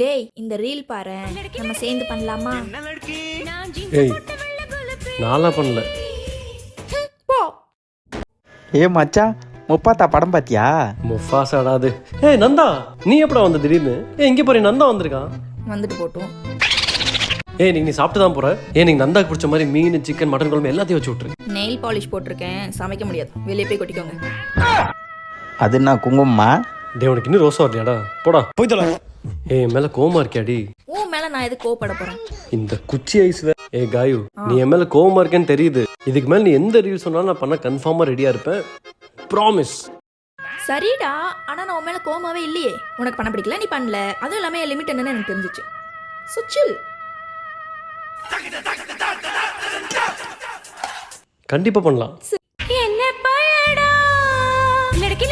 டேய் இந்த ரீல் பாரு, நம்ம சேர்ந்து பண்ணலாமா? ஏய் நான்லாம் பண்ணல. போ. ஏ மச்சான், முப்பாத்தா படம் பாத்தியா? முஃபாசாடாது. ஏய் நந்தா, நீ எப்படா வந்த திடீர்னு? இங்கே பாரு நந்தா வந்திருக்கான். வந்துட்டு போட்டும். ஏய் நீ சாப்பிட்டு தான் போற. நீங்க நந்தாக்கு பிடிச்ச மாதிரி மீன், சிக்கன், மட்டன் குழம்பு எல்லாத்தையும் வச்சு விட்டுரு. நெயில் பாலிஷ் போட்டிருக்கேன், சமைக்க முடியாது, வெளியே போய் கொட்டிக்கோங்க. அது என்ன குங்குமமா? டே உனக்கு இன்னும் ரோசா வரலையாடா? போடா போய் தொலை. ஏய் மேல கோவமா இருக்கியாடி? உன் மேல நான் எதுக்கு கோவப்பட போறேன்? இந்த குச்சி ஐஸ். ஏய் காயு, நீ என் மேல கோவமா இருக்கேன்னு தெரியுது. இதுக்கு மேல நீ எந்த ரீல் சொன்னாலும் நான் பண்ண கன்ஃபார்மா ரெடியா இருப்பேன். ப்ராமிஸ். சரிடா, ஆனா நான் உன் மேல கோவமாவே இல்லையே. உனக்கு பண்ண பிடிக்கல, நீ பண்ணல. அதுவும் இல்லாம என் லிமிட் என்னன்னு எனக்கு தெரிஞ்சிச்சு. So chill. கண்டிப்பா பண்ணலாம். என்ன பயடா லड़की